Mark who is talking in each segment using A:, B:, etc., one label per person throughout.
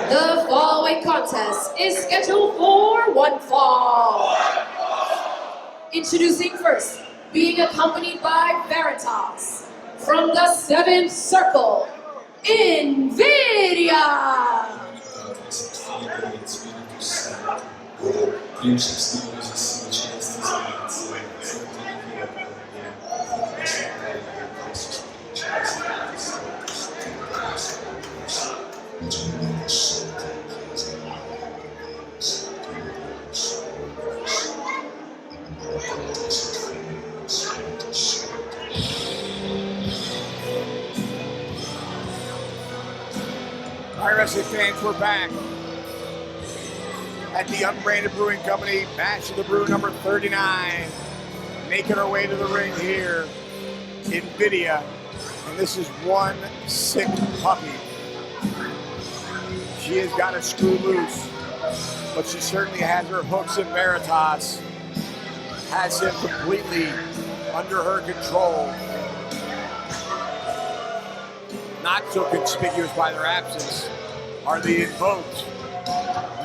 A: The following contest is scheduled for one fall. Introducing first, being accompanied by Veritas, from the 7th Circle, Invidia.
B: All right, wrestling fans, we're back at the Unbranded Brewing Company, Bash of the Brew number 39. Making our way to the ring here, Invidia. And this is one sick puppy. She has got a screw loose, but she certainly has her hooks in Veritas. Has him completely under her control. Not so conspicuous by their absence are the invoked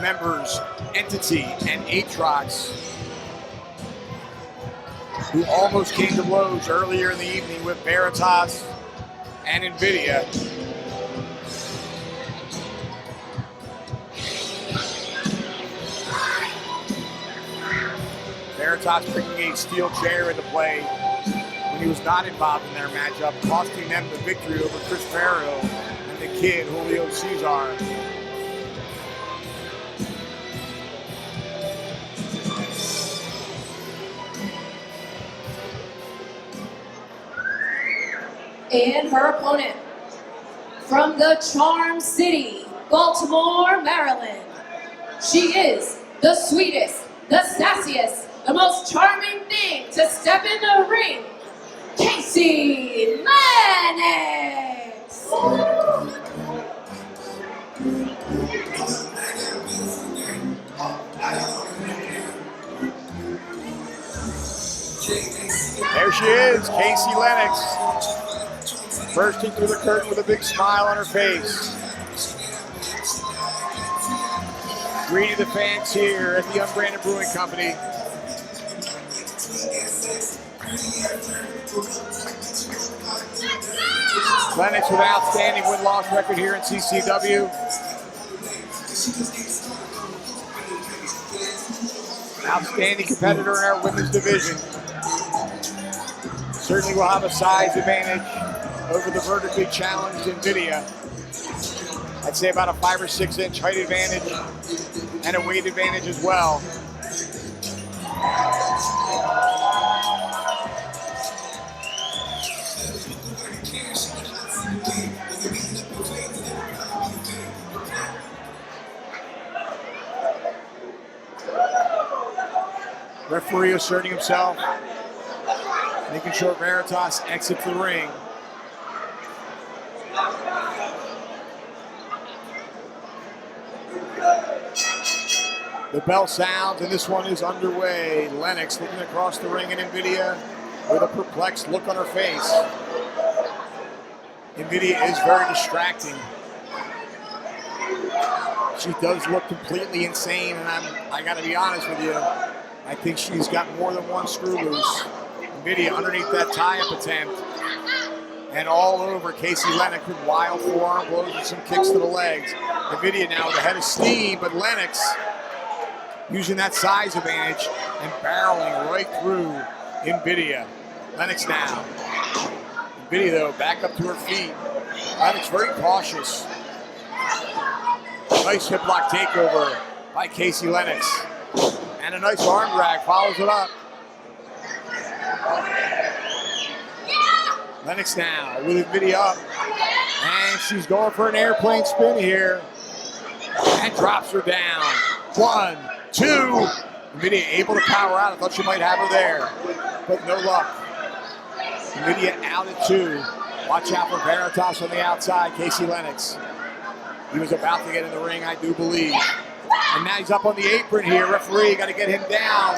B: members, Entity and Aatrox, who almost came to blows earlier in the evening with Veritas and Invidia. Veritas bringing a steel chair into play when he was not involved in their matchup, costing them the victory over Chris Ferro and the kid, Julio Cesar.
A: And her opponent, from the Charm City, Baltimore, Maryland. She is the sweetest, the sassiest, the most charming thing to step in the ring, Kaci Lennox.
B: There she is, Kaci Lennox, bursting through the curtain with a big smile on her face. Greeting the fans here at the Unbranded Brewing Company. Lennox with an outstanding win-loss record here in CCW. Outstanding competitor in our women's division. Certainly will have a size advantage over the vertically challenged Invidia. I'd say about a 5 or 6 inch height advantage and a weight advantage as well. Referee asserting himself, making sure Veritas exits the ring. The bell sounds, and this one is underway. Lennox looking across the ring at Invidia with a perplexed look on her face. Invidia is very distracting. She does look completely insane, and I gotta be honest with you, I think she's got more than one screw loose. Invidia underneath that tie-up attempt, and all over Kaci Lennox with wild forearm blows and some kicks to the legs. Invidia now with a head of steam, but Lennox using that size advantage and barreling right through Invidia. Lennox now. Invidia, though, back up to her feet. Lennox very cautious. Nice hip lock takeover by Kaci Lennox. And a nice arm drag follows it up. Lennox now with Invidia up. And she's going for an airplane spin here. And drops her down. 1, 2. Invidia able to power out. I thought she might have her there, but no luck. Invidia out at 2. Watch out for Veritas on the outside, Kaci Lennox. He was about to get in the ring, I do believe. And now he's up on the apron here. Referee, got to get him down.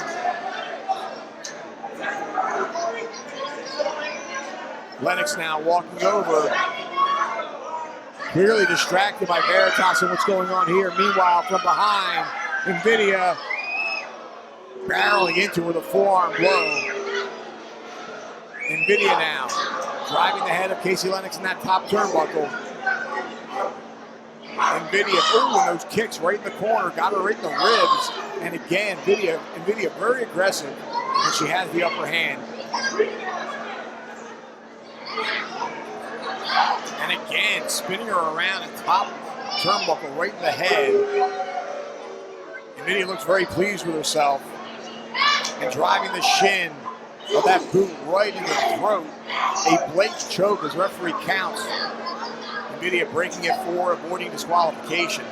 B: Lennox now walking over. Clearly distracted by Veritas and what's going on here. Meanwhile, from behind, Invidia barreling into with a forearm blow. Invidia now driving the head of Kaci Lennox in that top turnbuckle. Invidia, ooh, and those kicks right in the corner, got her right in the ribs. And again, Invidia very aggressive, and she has the upper hand. And again, spinning her around and top turnbuckle right in the head. Invidia looks very pleased with herself. And driving the shin of that boot right in the throat. A blatant choke as referee counts. Invidia breaking it forward, avoiding disqualification.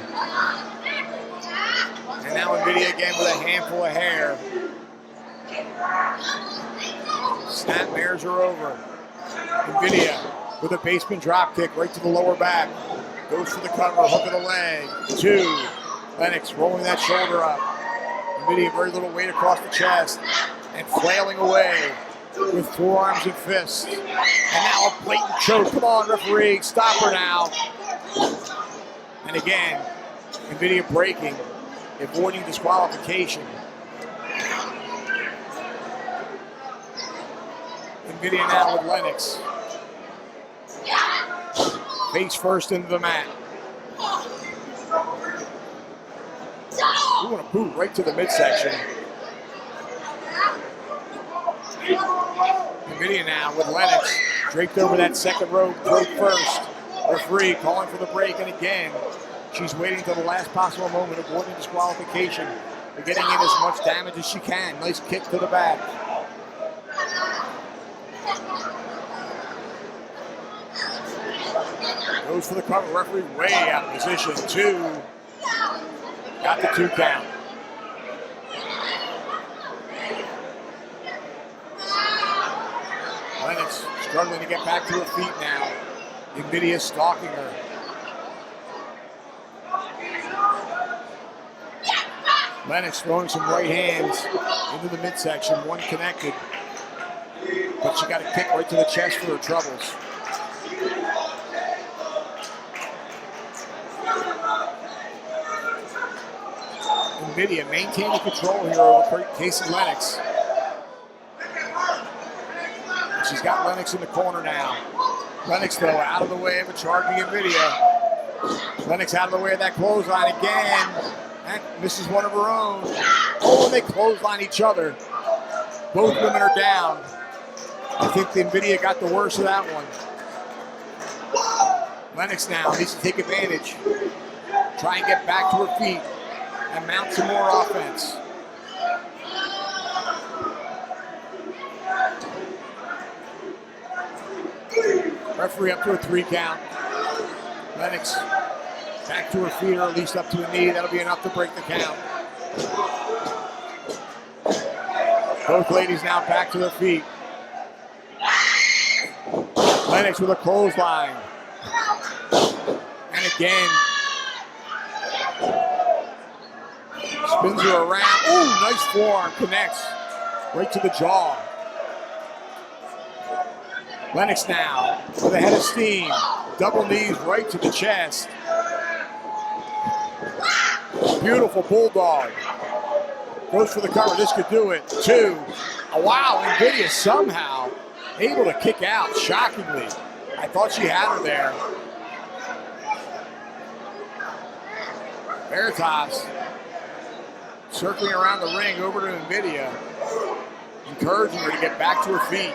B: And now Invidia again with a handful of hair. Snapmares her over. Invidia with a basement drop kick right to the lower back. Goes for the cover, hook of the leg. 2. Lennox rolling that shoulder up. Invidia very little weight across the chest. And flailing away with forearms and fists. And now a blatant choke. Come on, referee. Stop her now. And again, Invidia breaking, avoiding disqualification. Invidia now with Lennox. Face first into the mat. Ooh, and a boot right to the midsection. Invidia now with Lennox draped over that second rope, broke first. Referee calling for the break, and again, she's waiting until the last possible moment, avoiding disqualification. But getting in as much damage as she can. Nice kick to the back. Goes for the cover, referee way out of position. 2. Got the 2 count. Lennox struggling to get back to her feet now. Invidia stalking her. Lennox throwing some right hands into the midsection, one connected. But she got a kick right to the chest for her troubles. Invidia maintaining control here over Kaci Lennox. She's got Lennox in the corner now. Lennox, though, out of the way of a charging Invidia. Lennox out of the way of that clothesline again. And misses one of her own. Oh, and they clothesline each other. Both women are down. I think the Invidia got the worst of that one. Lennox now needs to take advantage. Try and get back to her feet and mount some more offense. Referee up to a 3 count. Lennox back to her feet, or at least up to a knee. That'll be enough to break the count. Both ladies now back to their feet. Lennox with a clothesline. And again, spins her around. Ooh, nice forearm, connects right to the jaw. Lennox now with a head of steam. Double knees right to the chest. Beautiful bulldog. Goes for the cover. This could do it. 2. Oh, wow, Invidia somehow able to kick out, shockingly. I thought she had her there. Veritas circling around the ring over to Invidia, encouraging her to get back to her feet.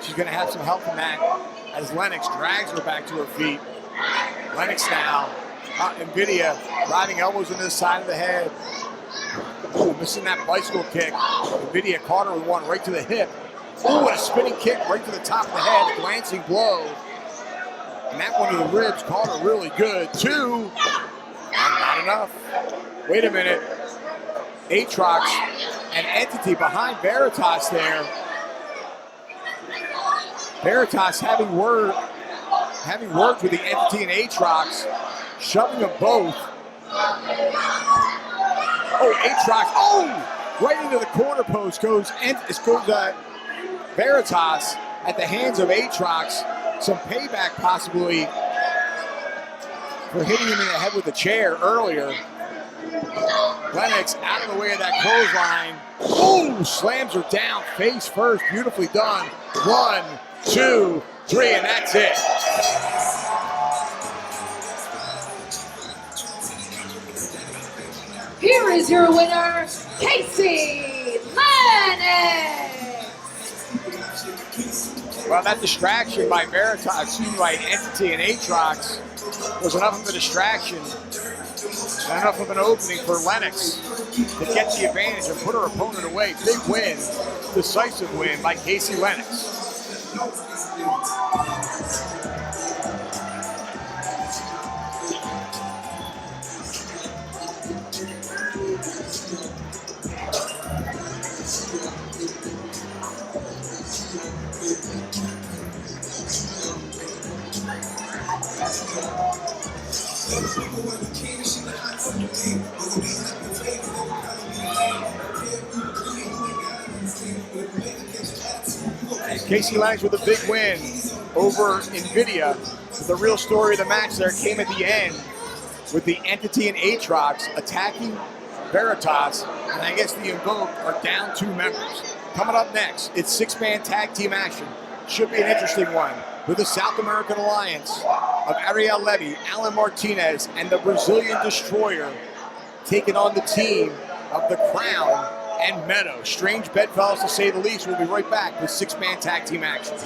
B: She's going to have some help from that as Lennox drags her back to her feet. Lennox now, Invidia driving elbows into the side of the head. Ooh, missing that bicycle kick. Invidia caught her with one right to the hip. Ooh, and a spinning kick right to the top of the head, glancing blow. And that one to the ribs caught her really good. 2, and not enough. Wait a minute. Aatrox, an entity behind Veritas there. Veritas having words with the entity in Aatrox, shoving them both. Oh, Aatrox, oh! Right into the corner post goes Veritas at the hands of Aatrox. Some payback possibly for hitting him in the head with the chair earlier. Lennox out of the way of that clothesline. Ooh, slams her down face first. Beautifully done. 1, 2, 3, and that's it.
A: Here is your winner, Kaci Lennox.
B: Well, that distraction by Veritas, by Entity and Aatrox was enough of a distraction and enough of an opening for Lennox to get the advantage and put her opponent away. Big win, decisive win by Kaci Lennox. Kaci Lennox with a big win over Invidia. But the real story of the match there came at the end with the Entity and Aatrox attacking Veritas, and I guess the Invoked are down 2 members. Coming up next, it's 6-man tag team action. Should be an interesting one with the South American Alliance of Ariel Levy, Alan Martinez, and the Brazilian Destroyer taking on the team of the Crown and Meadow. Strange bedfellows to say the least. We'll be right back with 6-man tag team action.